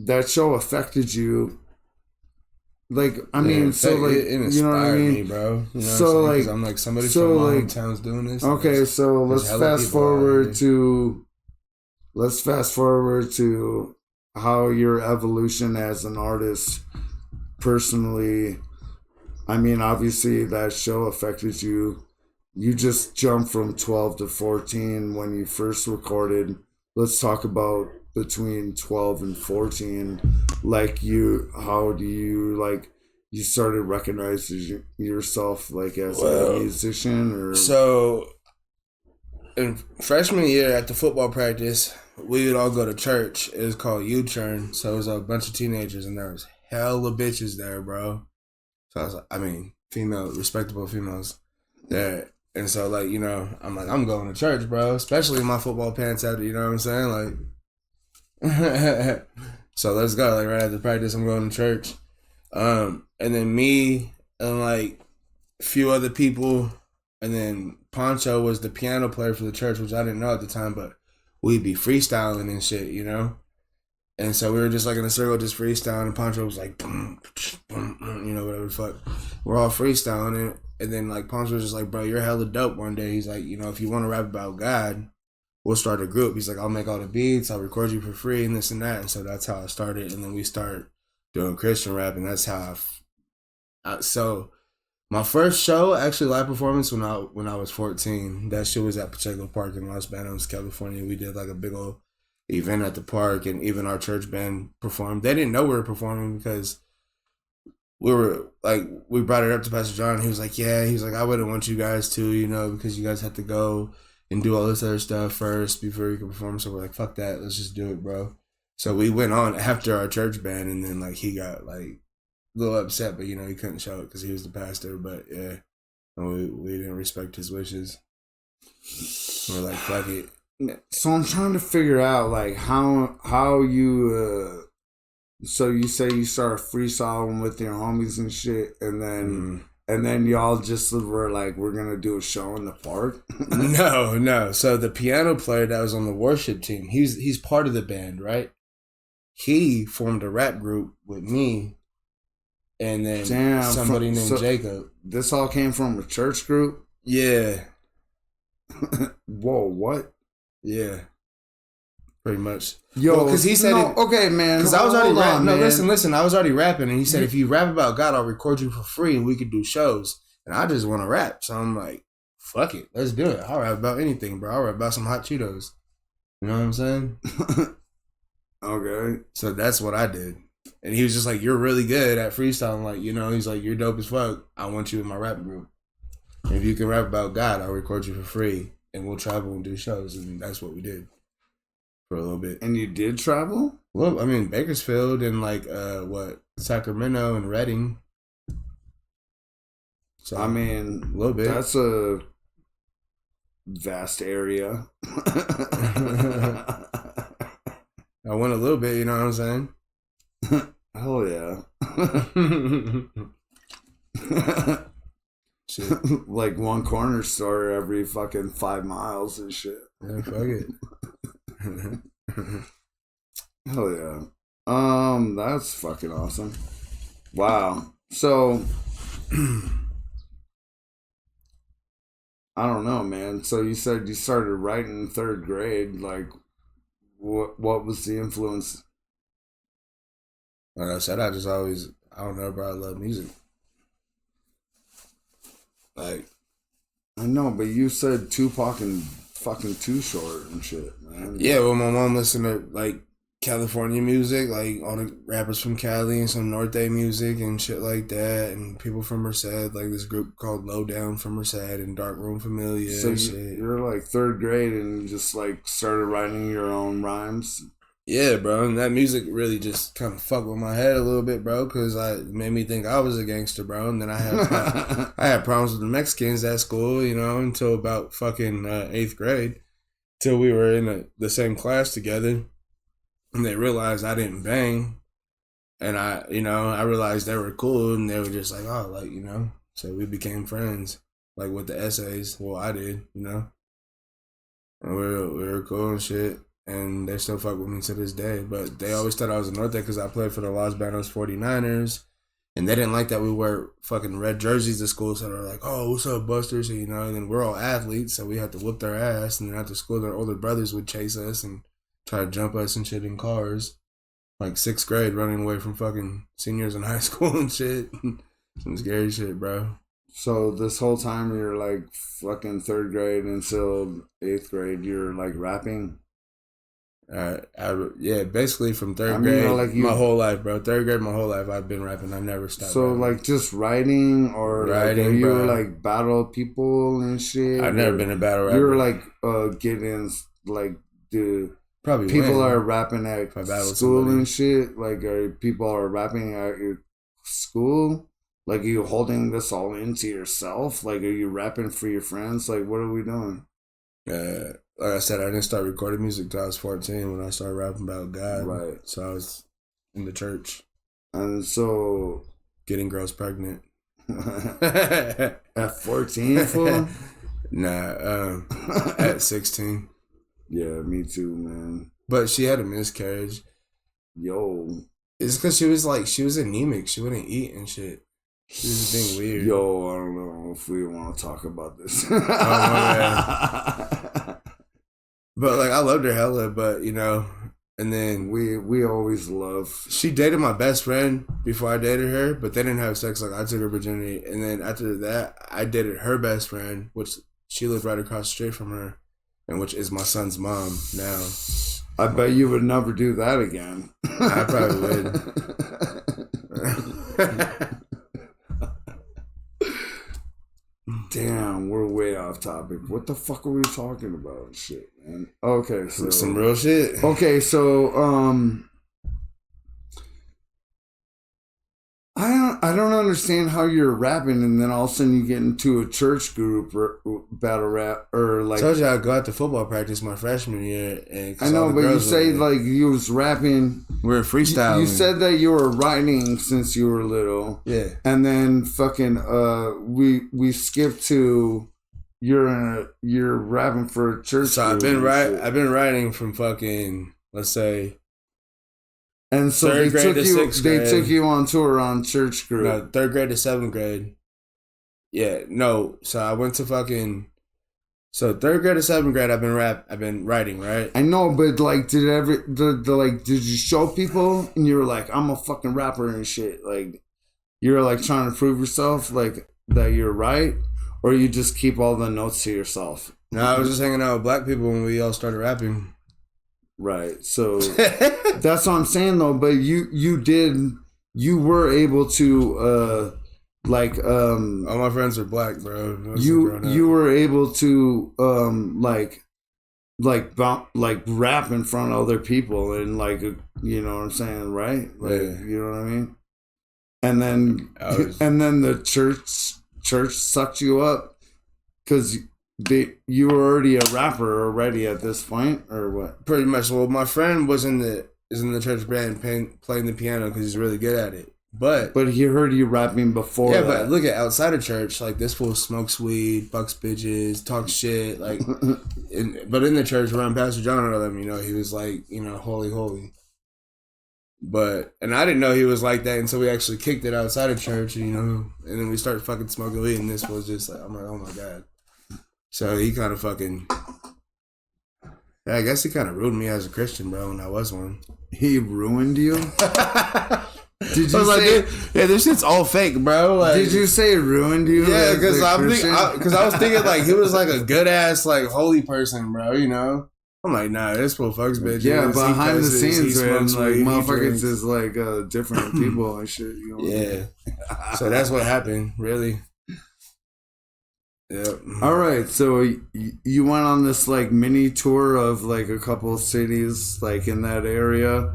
that show affected you. Like, I mean, so like, it inspired you know what I mean, me, bro. You know so what I'm like, I'm like, somebody so from my like, hometown's doing this. Okay, so let's fast forward to how your evolution as an artist personally. I mean, obviously that show affected you. You just jumped from 12 to 14 when you first recorded. Let's talk about between 12 and 14. Like how do you like, you started recognizing yourself like as a musician or? So in freshman year at the football practice, we would all go to church. It was called U-Turn. So it was a bunch of teenagers and there was hella bitches there, bro. So I was like, I mean, respectable females there. And so, like, you know, I'm like, I'm going to church, bro. Especially in my football pants out, you know what I'm saying? Like, so let's go. Like, right after practice, I'm going to church. And then me and, like, a few other people. And then Poncho was the piano player for the church, which I didn't know at the time. But we'd be freestyling and shit, you know? And so we were just, like, in a circle just freestyling. And Poncho was like, boom, boom, you know, whatever the fuck. We're all freestyling it. And then, like, Poncho was just like, bro, you're hella dope one day. He's like, you know, if you want to rap about God, we'll start a group. He's like, I'll make all the beats. I'll record you for free and this and that. And so that's how I started. And then we start doing Christian rap. And that's how so my first show, actually live performance when I was 14, that shit was at Pacheco Park in Los Banos, California. We did, like, a big old event at the park. And even our church band performed. They didn't know we were performing because we brought it up to Pastor John. And he was like, I wouldn't want you guys to, you know, because you guys have to go and do all this other stuff first before you can perform. So we're like, fuck that. Let's just do it, bro. So we went on after our church band, and then, like, he got, like, a little upset, but, you know, he couldn't show it because he was the pastor. But, yeah, we didn't respect his wishes. We're like, fuck it. So I'm trying to figure out, like, how you... So you say you started freestyling with your homies and shit, and then y'all just were like, we're gonna do a show in the park? No. So the piano player that was on the worship team, he's part of the band, right? He formed a rap group with me, and then somebody named Jacob. This all came from a church group? Yeah. Whoa, what? Yeah. Pretty much. Yo, because he said, okay, man. Because I was already rapping. No, listen. I was already rapping, and he said, if you rap about God, I'll record you for free, and we could do shows. And I just want to rap, so I'm like, fuck it, let's do it. I'll rap about anything, bro. I'll rap about some hot Cheetos. You know what I'm saying? Okay. So that's what I did, and he was just like, you're really good at freestyling. Like, you know, he's like, you're dope as fuck. I want you in my rap group. And if you can rap about God, I'll record you for free, and we'll travel and do shows, and that's what we did. For a little bit. And you did travel? Well, I mean, Bakersfield and, like, Sacramento and Redding. So, I mean, a little bit. That's a vast area. I went a little bit, you know what I'm saying? Hell yeah. Shit. Like one corner store every fucking 5 miles and shit. Yeah, fuck it. Hell yeah. That's fucking awesome. Wow. So I don't know, man. So you said you started writing in 3rd grade. Like, what was the influence? Like I said, I don't know, bro. I love music. Like, I know, but you said Tupac and fucking Too Short and shit, man. Yeah, well, my mom listened to, like, California music, like all the rappers from Cali and some Norte music and shit like that, and people from Merced, like this group called Lowdown from Merced and Dark Room Familia. So you're like 3rd grade and you just like started writing your own rhymes? Yeah, bro, and that music really just kind of fucked with my head a little bit, bro, because it made me think I was a gangster, bro, and then I had problems with the Mexicans at school, you know, until about fucking 8th grade, till we were in the same class together. And they realized I didn't bang. And I realized they were cool. And they were just like, oh, like, you know. So we became friends. Like, with the essays. Well, I did, you know. And we were cool and shit. and they still fuck with me to this day. But they always thought I was a Norte because I played for the Los Banos 49ers. And they didn't like that we wear fucking red jerseys to school. So they're like, oh, what's up, Busters? And, you know, and then we're all athletes, so we had to whoop their ass. And then after school, their older brothers would chase us and try to jump us and shit in cars. Like 6th grade, running away from fucking seniors in high school and shit. Some scary shit, bro. So this whole time you're like fucking 3rd grade until 8th grade, you're like rapping? Yeah, basically from 3rd grade, like my whole life, bro. 3rd grade, my whole life, I've been rapping. I've never stopped. So rapping. like just writing, or writing, like, you bro. were like battle people and shit. I've never been a battle rapper. You were like getting like the probably people are rapping at school somebody. And shit. Like people are rapping at your school. Like, are you holding this all into yourself? Like, are you rapping for your friends? Like, what are we doing? Like I said, I didn't start recording music until I was 14 when I started rapping about God. Right. So I was in the church. And so... Getting girls pregnant. At 14, fool? Nah, at 16. Yeah, me too, man. But she had a miscarriage. Yo. It's because she was anemic. She wouldn't eat and shit. She was being weird. Yo, I don't know if we want to talk about this. But like, I loved her hella, but you know, and then we always love. She dated my best friend before I dated her, but they didn't have sex. Like, I took her virginity, and then after that, I dated her best friend, which she lived right across the street from her, and which is my son's mom now. I bet you would never do that again. I probably would. Damn, we're way off topic. What the fuck are we talking about? Shit, man. Okay, so some real shit. Okay, so I don't understand how you're rapping and then all of a sudden you get into a church group or battle rap or like. I told you I'd go out to football practice my freshman year. And I know, but you say like you was rapping. We were freestyling. You said that you were writing since you were little. Yeah. And then fucking we skipped to you're rapping for a church. So I've been writing from fucking, let's say. And so they took you on tour on church group. No, 3rd grade to 7th grade. Yeah, no. So I went to fucking. So 3rd grade to 7th grade, I've been writing, right? I know, but like, did you show people and you were like, I'm a fucking rapper and shit? Like, you're like trying to prove yourself, like that you're right, or you just keep all the notes to yourself? No, I was just hanging out with black people when we all started rapping. Right. So that's what I'm saying though. But you were able to all my friends are black, bro. You were able to rap in front of other people and like, you know what I'm saying, right? Like, yeah. You know what I mean? And then the church sucked you up because you were already a rapper already at this point, or what? Pretty much. Well, my friend is in the church band playing the piano because he's really good at it. But he heard you rapping before. Yeah, but look at outside of church, like this fool smokes weed, fucks bitches, talks shit. Like, but in the church around Pastor John or them, you know, he was like, you know, holy. And I didn't know he was like that until we actually kicked it outside of church, you know, and then we started fucking smoking weed, and this was just like, I'm like, oh my God. So he kind of fucking, I guess he kind of ruined me as a Christian, bro, when I was one. He ruined you? Did you say? Yeah, this shit's all fake, bro. Like, did you say ruined you? Yeah, because I was thinking like he was like a good ass like holy person, bro. You know, I'm like, nah, this fool fucks bitches. Yeah, behind the scenes, man, like motherfuckers is like different people and shit. You know? Yeah. So that's what happened, really. Yep. All right, so you went on this like mini tour of like a couple of cities like in that area,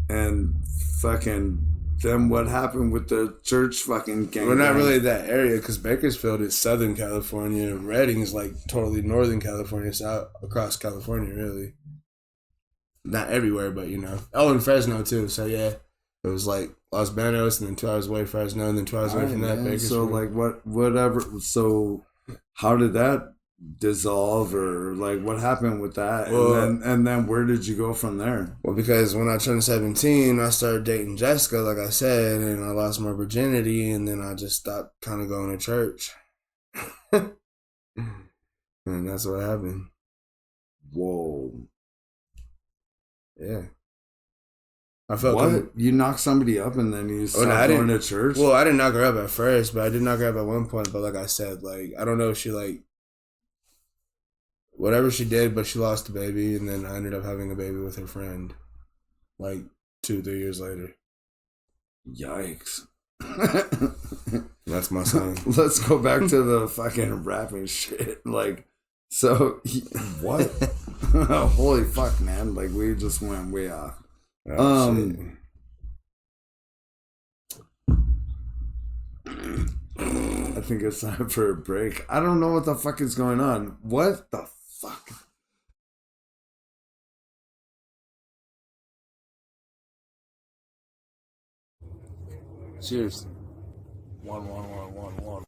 and fucking then what happened with the church fucking gang? We're not really that area because Bakersfield is Southern California, and Redding is like totally Northern California, south across California, really. Not everywhere, but you know. Oh, and Fresno too. So yeah, it was like Los Banos, and then 2 hours away Fresno, and then 2 hours away from that Bakersfield. So like whatever. So how did that dissolve, or like what happened with that? Well, And then where did you go from there? Well, because when I turned 17, I started dating Jessica, like I said, and I lost my virginity, and then I just stopped kind of going to church. And that's what happened. Whoa. Yeah. I felt what? You knocked somebody up and then you stopped going to church? Well, I didn't knock her up at first, but I did knock her up at one point. But like I said, like, I don't know if she, like, whatever she did, but she lost the baby, and then I ended up having a baby with her friend, like 2-3 years later. Yikes. That's my song. Let's go back to the fucking rapping shit. Like, so, what? Holy fuck, man. Like, we just went way off. Oh, I think it's time for a break. I don't know what the fuck is going on. What the fuck? Cheers. 1, 1, 1, 1, 1.